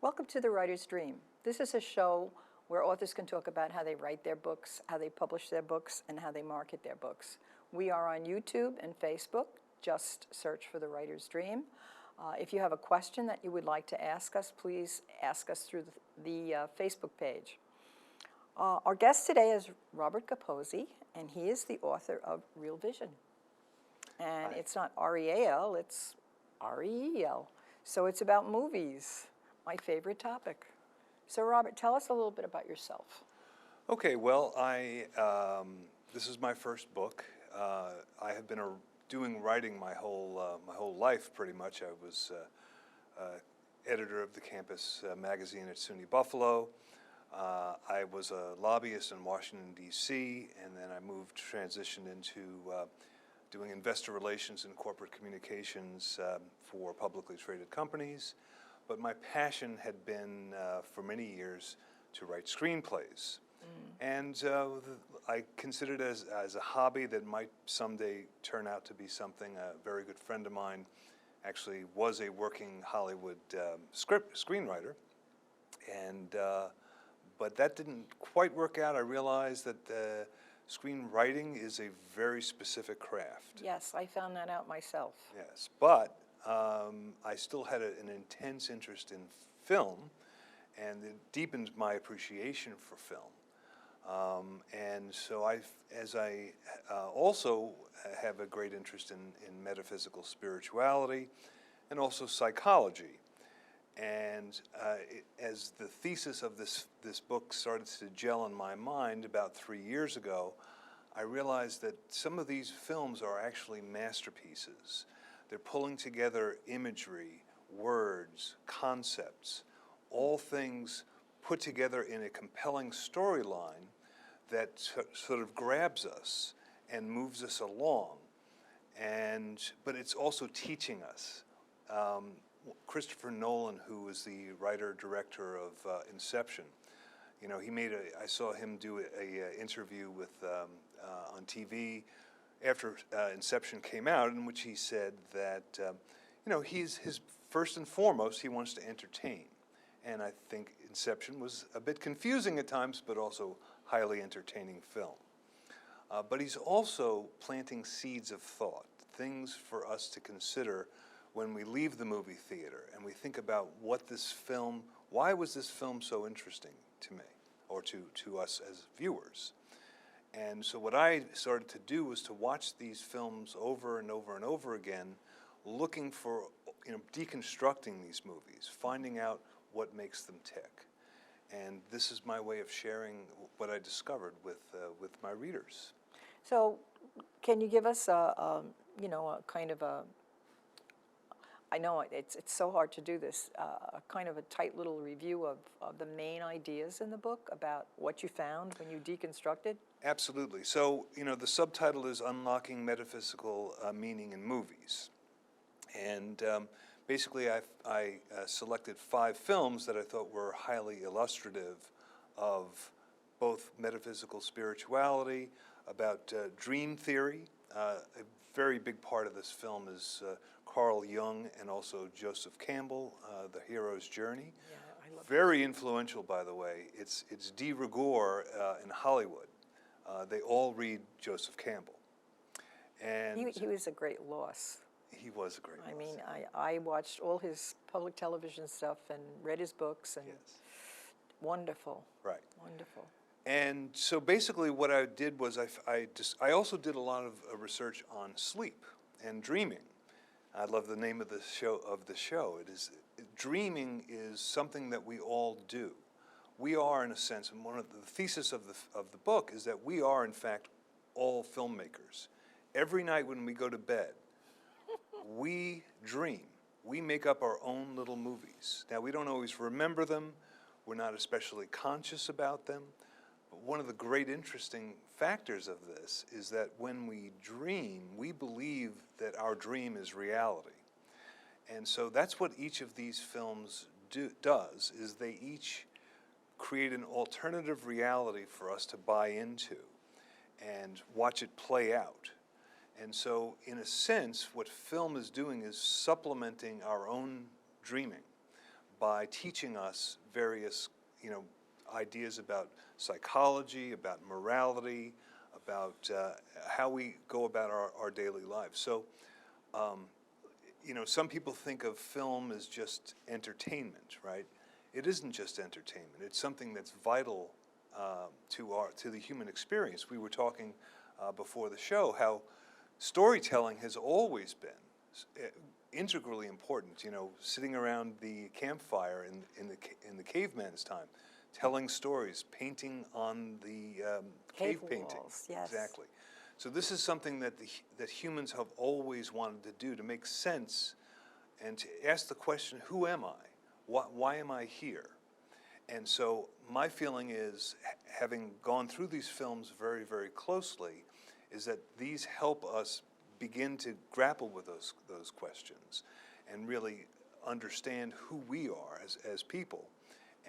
Welcome to The Writer's Dream. This is a show where authors can talk about how they write their books, how they publish their books, and how they market their books. We are on YouTube and Facebook. Just search for The Writer's Dream. If you have a question that you would like to ask us, please ask us through the Facebook page. Our guest today is Robert Capozzi, and he is the author of Real Vision. And Hi. It's not R-E-A-L, it's R-E-E-L. So it's about movies, my favorite topic. So Robert, tell us a little bit about yourself. Okay, well, this is my first book. I have been doing writing my whole life, pretty much. I was editor of the campus magazine at SUNY Buffalo. I was a lobbyist in Washington, D.C., and then I transitioned into doing investor relations and corporate communications for publicly traded companies. But my passion had been, for many years, to write screenplays. And I considered it as a hobby that might someday turn out to be something. A very good friend of mine actually was a working Hollywood screenwriter. And, but that didn't quite work out. I realized that screenwriting is a very specific craft. Yes, I found that out myself. Yes, but I still had an intense interest in film, and it deepened my appreciation for film. And so I also have a great interest in metaphysical spirituality and also psychology. And as the thesis of this book started to gel in my mind about 3 years ago, I realized that some of these films are actually masterpieces. They're pulling together imagery, words, concepts, all things put together in a compelling storyline that sort of grabs us and moves us along. But it's also teaching us. Christopher Nolan, who was the writer-director of Inception, you know, I saw him do a interview with on TV after Inception came out, in which he said that, you know, his first and foremost, he wants to entertain. And I think Inception was a bit confusing at times, but also highly entertaining film. But he's also planting seeds of thought, things for us to consider when we leave the movie theater and we think about why was this film so interesting to me, or to us as viewers. And so what I started to do was to watch these films over and over and over again, looking for, you know, deconstructing these movies, finding out what makes them tick. And this is my way of sharing what I discovered with my readers. So can you give us a kind of a, I know it's so hard to do this, a kind of a tight little review of the main ideas in the book about what you found when you deconstructed? Absolutely. So, you know, the subtitle is Unlocking Metaphysical Meaning in Movies. And basically I selected 5 films that I thought were highly illustrative of both metaphysical spirituality, about dream theory. A very big part of this film is Carl Jung and also Joseph Campbell, The Hero's Journey. Yeah, I love Very influential, by the way. It's de rigueur in Hollywood. They all read Joseph Campbell. And he was a great loss. he was a great loss. I mean, I watched all his public television stuff and read his books, and Yes. wonderful. Right. Wonderful. And so basically what I did was I also did a lot of research on sleep and dreaming. I love the name of the show. Dreaming is something that we all do. We are, in a sense, and one of the thesis of the book is that we are, in fact, all filmmakers. Every night when we go to bed, we dream. We make up our own little movies. Now, we don't always remember them. We're not especially conscious about them. But one of the great interesting factors of this is that when we dream, we believe that our dream is reality. And so that's what each of these films does, is they each create an alternative reality for us to buy into and watch it play out. And so, in a sense, what film is doing is supplementing our own dreaming by teaching us various, ideas about psychology, about morality, about how we go about our daily lives. So, some people think of film as just entertainment, right? It isn't just entertainment. It's something that's vital to the human experience. We were talking before the show how storytelling has always been integrally important. Sitting around the campfire in the caveman's time, telling stories, painting on the cave painting. Walls, yes. Exactly. So this is something that that humans have always wanted to do, to make sense and to ask the question, who am I? Why am I here? And so my feeling is, having gone through these films very, very closely, is that these help us begin to grapple with those questions and really understand who we are as people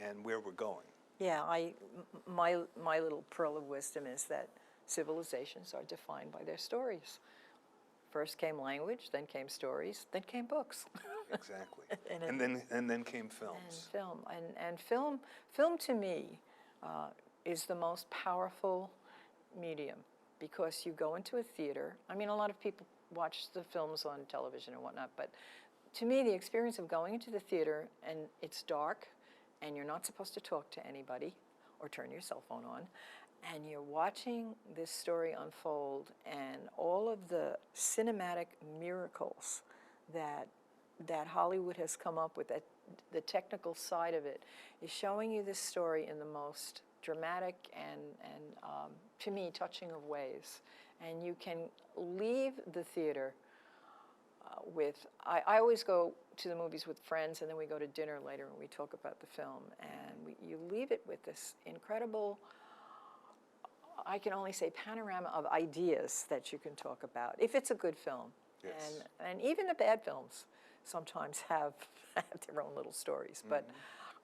and where we're going. Yeah, my little pearl of wisdom is that civilizations are defined by their stories. First came language, then came stories, then came books. Exactly. and then came films. And film to me is the most powerful medium, because you go into a theater. I mean, a lot of people watch the films on television and whatnot, but to me, the experience of going into the theater and it's dark and you're not supposed to talk to anybody or turn your cell phone on, and you're watching this story unfold, and all of the cinematic miracles that Hollywood has come up with, that the technical side of it is showing you this story in the most dramatic and to me, touching of ways. And you can leave the theater with, I always go to the movies with friends, and then we go to dinner later and we talk about the film, and you leave it with this incredible, I can only say, panorama of ideas that you can talk about, if it's a good film. Yes. And even the bad films sometimes have their own little stories. But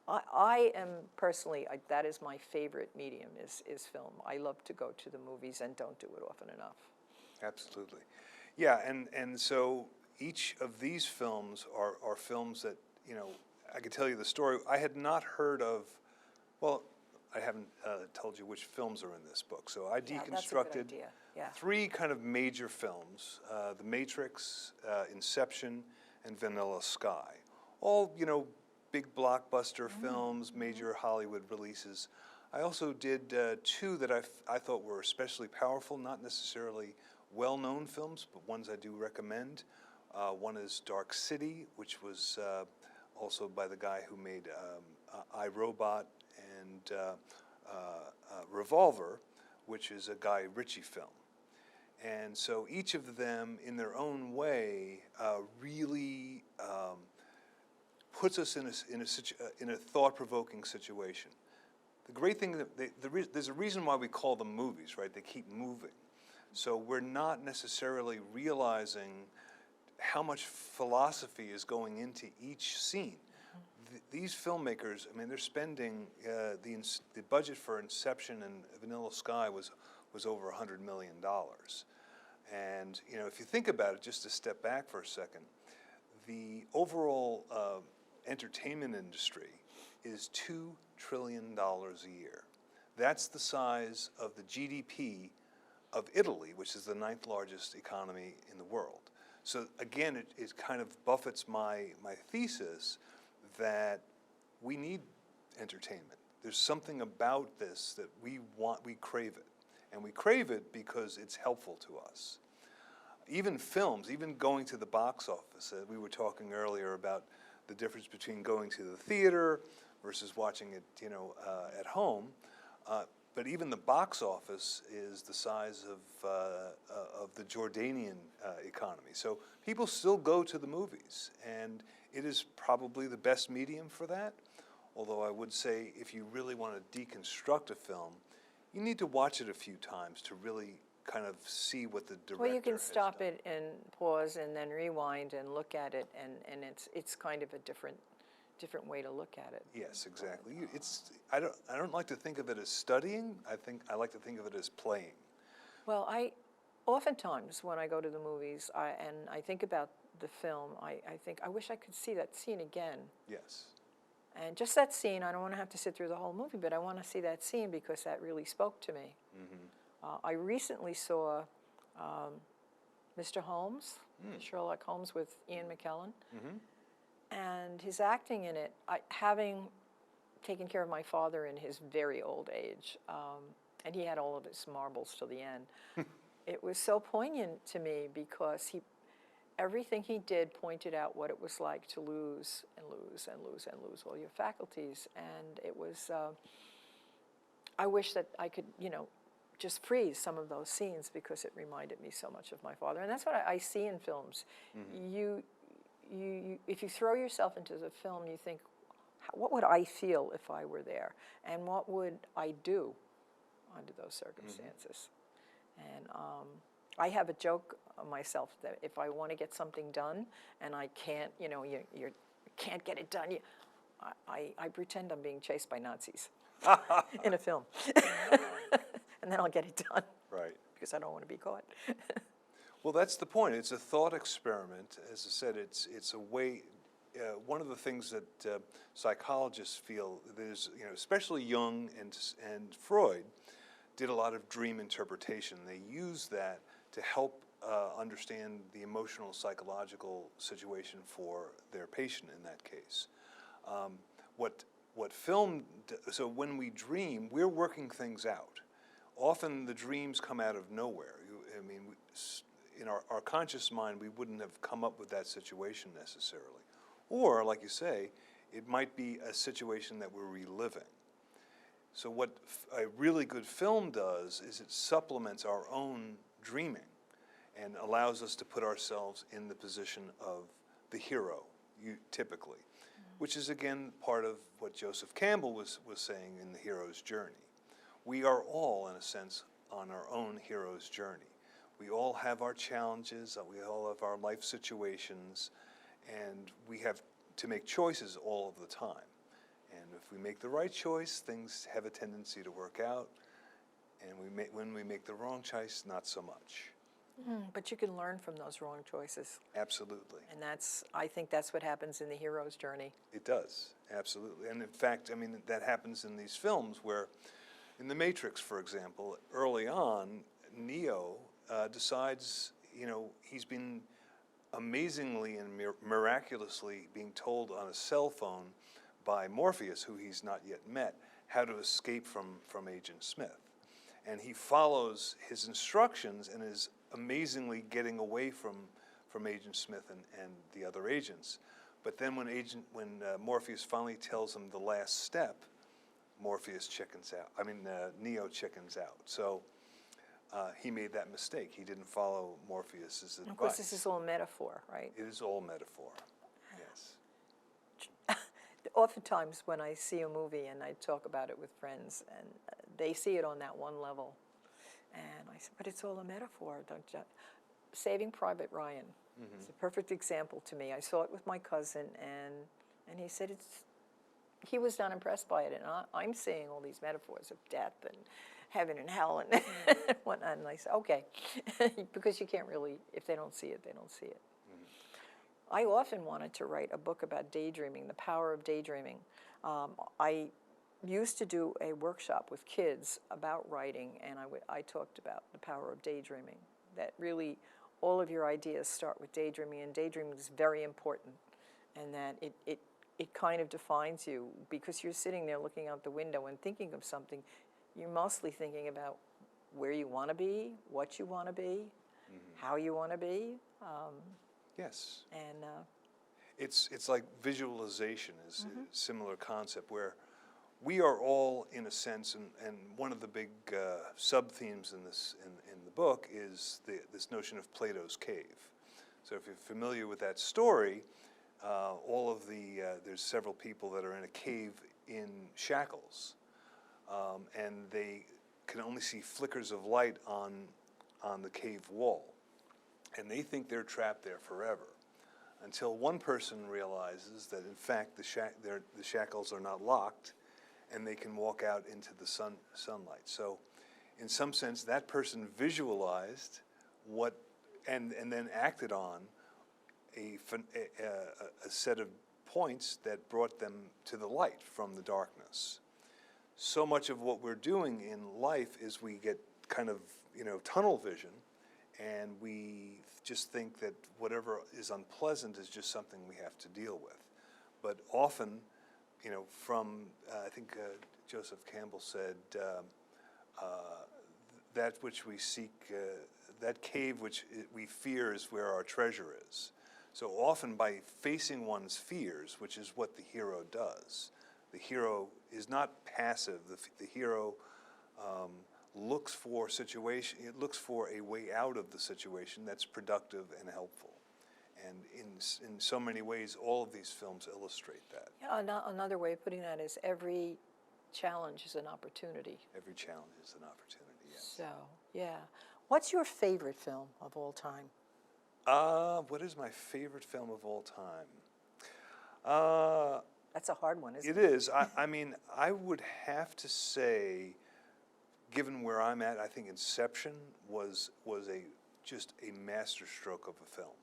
I am personally, that is my favorite medium, is film. I love to go to the movies and don't do it often enough. Absolutely. Yeah, and so each of these films are films that, I could tell you the story. I had not heard of, well, I haven't told you which films are in this book. So I Yeah, deconstructed that's a good idea. Yeah. 3 kind of major films, The Matrix, Inception, and Vanilla Sky. All, big blockbuster films, major Hollywood releases. I also did 2 that I thought were especially powerful, not necessarily well-known films, but ones I do recommend. One is Dark City, which was also by the guy who made I, Robot and Revolver, which is a Guy Ritchie film. And so each of them, in their own way, really puts us in a thought-provoking situation. The great thing that there's a reason why we call them movies, right? They keep moving. So we're not necessarily realizing how much philosophy is going into each scene. These filmmakers, I mean, they're spending the budget for Inception and Vanilla Sky was over $100 million. And if you think about it, just to step back for a second, the overall entertainment industry is $2 trillion a year. That's the size of the GDP of Italy, which is the 9th largest economy in the world. So again, it kind of buffets my thesis that we need entertainment. There's something about this that we crave it. And we crave it because it's helpful to us. Even films, even going to the box office, we were talking earlier about the difference between going to the theater versus watching it, at home. But even the box office is the size of the Jordanian economy. So people still go to the movies, and it is probably the best medium for that. Although I would say, if you really want to deconstruct a film, you need to watch it a few times to really kind of see what the director Well, you can has stop done. it and pause and then rewind and look at it, and it's kind of a different way to look at it. Yes, exactly. I don't like to think of it as studying. I like to think of it as playing. Well, oftentimes when I go to the movies, and I think about the film, I think, I wish I could see that scene again. Yes. And just that scene, I don't want to have to sit through the whole movie, but I want to see that scene because that really spoke to me. I recently saw Mr. Holmes, Sherlock Holmes with Ian McKellen, and his acting in it, having taken care of my father in his very old age, and he had all of his marbles till the end, it was so poignant to me because everything he did pointed out what it was like to lose and lose and lose and lose all your faculties. And it was, I wish that I could, just freeze some of those scenes because it reminded me so much of my father. And that's what I see in films. If you throw yourself into the film, you think, what would I feel if I were there? And what would I do under those circumstances? And I have a joke myself that if I want to get something done and I can't, you can't get it done, I pretend I'm being chased by Nazis in a film. And then I'll get it done. Right. Because I don't want to be caught. Well, that's the point. It's a thought experiment. As I said, it's a way. One of the things that psychologists feel, there's, especially Jung and Freud, did a lot of dream interpretation. They used that to help understand the emotional, psychological situation for their patient in that case. What film, so when we dream, we're working things out. Often the dreams come out of nowhere. In our conscious mind, we wouldn't have come up with that situation necessarily. Or, like you say, it might be a situation that we're reliving. So what a really good film does is it supplements our own dreaming and allows us to put ourselves in the position of the hero, typically, which is, again, part of what Joseph Campbell was saying in The Hero's Journey. We are all, in a sense, on our own hero's journey. We all have our challenges, we all have our life situations, and we have to make choices all of the time. And if we make the right choice, things have a tendency to work out, and when we make the wrong choice, not so much. But you can learn from those wrong choices. Absolutely. And I think that's what happens in the hero's journey. It does, absolutely. And in fact, that happens in these films where, in The Matrix, for example, early on, Neo decides, he's been amazingly and miraculously being told on a cell phone by Morpheus, who he's not yet met, how to escape from Agent Smith. And he follows his instructions and is amazingly getting away from Agent Smith and the other agents. But then when Morpheus finally tells him the last step, Neo chickens out. So he made that mistake. He didn't follow Morpheus's advice. Of course, this is all metaphor, right? It is all metaphor, yes. Oftentimes when I see a movie and I talk about it with friends, and they see it on that one level, and I say, but it's all a metaphor, don't you? Saving Private Ryan is a perfect example to me. I saw it with my cousin, and he said he was not impressed by it, and I'm seeing all these metaphors of death and heaven and hell and whatnot, and I said, okay, because you can't really, if they don't see it, they don't see it. I often wanted to write a book about daydreaming, the power of daydreaming. I used to do a workshop with kids about writing, and I talked about the power of daydreaming, that really all of your ideas start with daydreaming, and daydreaming is very important, and that it kind of defines you, because you're sitting there looking out the window and thinking of something. You're mostly thinking about where you want to be, what you want to be, how you want to be. Yes. And it's like visualization is a similar concept, where we are all, in a sense, and one of the big sub-themes in the book is this notion of Plato's cave. So if you're familiar with that story, there's several people that are in a cave in shackles, and they can only see flickers of light on the cave wall. And they think they're trapped there forever, until one person realizes that, in fact, the shackles are not locked, and they can walk out into the sunlight. So, in some sense, that person visualized and then acted on a set of points that brought them to the light from the darkness. So much of what we're doing in life is we get kind of, tunnel vision, and we just think that whatever is unpleasant is just something we have to deal with. But often, from, I think Joseph Campbell said, that which we seek, that cave which we fear is where our treasure is. So often by facing one's fears, which is what the hero does, the hero is not passive. The hero looks for it looks for a way out of the situation that's productive and helpful. And in so many ways, all of these films illustrate that. Yeah, another way of putting that is every challenge is an opportunity. Every challenge is an opportunity, yes. So, yeah. What's your favorite film of all time? What is my favorite film of all time? That's a hard one, isn't it? It is. I mean, I would have to say, given where I'm at, I think Inception was just a masterstroke of a film.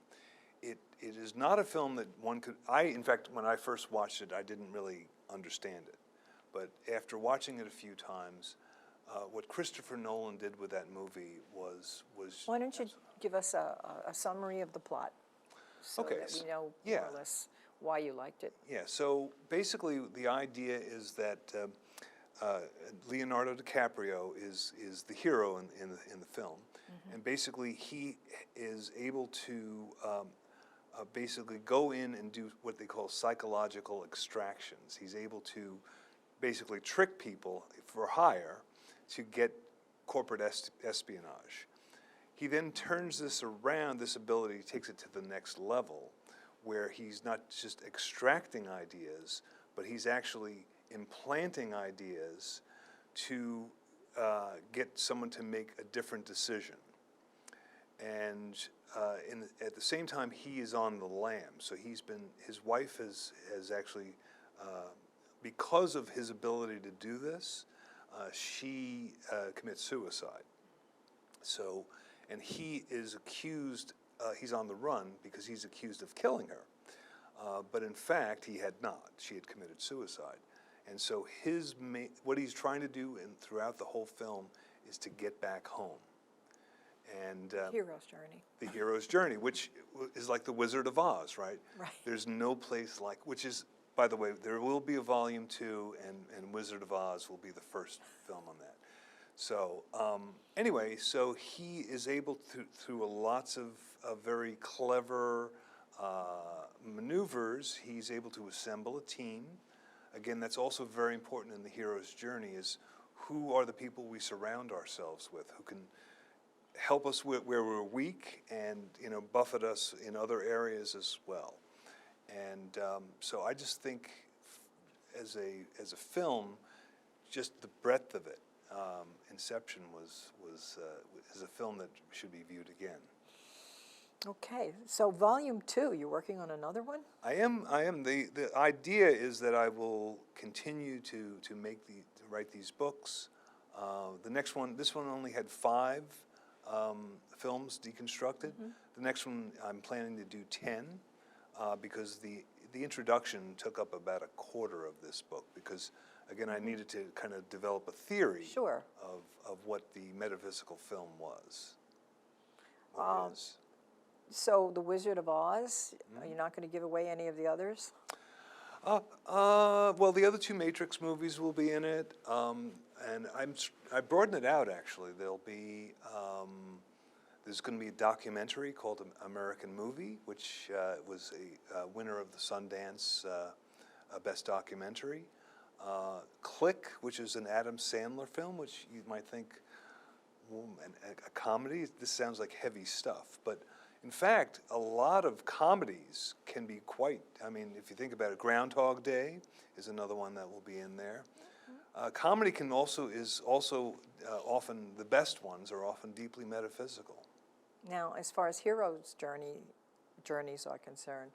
It is not a film that one could. In fact, when I first watched it, I didn't really understand it. But after watching it a few times, what Christopher Nolan did with that movie was. Why don't you give us a summary of the plot, so Okay, that we know yeah. more or less why you liked it? Yeah. So basically, the idea is that Leonardo DiCaprio is the hero in the film, and basically he is able to basically go in and do what they call psychological extractions. He's able to basically trick people for hire to get corporate espionage. He then turns this around, this ability, takes it to the next level, where he's not just extracting ideas, but he's actually implanting ideas to get someone to make a different decision. And at the same time, he is on the lam. So his wife has actually, because of his ability to do this, she commits suicide. So, and he is accused, he's on the run because he's accused of killing her. But in fact, he had not. She had committed suicide. And so what he's trying to do throughout the whole film is to get back home. And Hero's journey. the hero's journey, which is like the Wizard of Oz, right? Right. There's no place like, which is, by the way, there will be a volume 2, and Wizard of Oz will be the first film on that. So anyway, so he is able to, through lots of very clever maneuvers, he's able to assemble a team. Again, that's also very important in the hero's journey, is who are the people we surround ourselves with, who can help us where we're weak and buffet us in other areas as well. And so I just think as a film, just the breadth of it, Inception is a film that should be viewed again. Okay, so volume 2, you're working on another one? I am. The idea is that I will continue to write these books. The next one, this one only had 5 films deconstructed. The next one I'm planning to do 10 because the introduction took up about a quarter of this book because, again, I needed to kind of develop a theory Sure. of what the metaphysical film was. Is. So The Wizard of Oz, you're not going to give away any of the others? Well, the other 2 Matrix movies will be in it, and I broadened it out actually. There'll be there's going to be a documentary called American Movie, which was a winner of the Sundance Best Documentary. Click, which is an Adam Sandler film, which you might think, a comedy. This sounds like heavy stuff, but in fact, a lot of comedies can be quite, I mean, if you think about it, Groundhog Day is another one that will be in there. Comedy is also often, the best ones are often deeply metaphysical. Now, as far as heroes' journeys are concerned,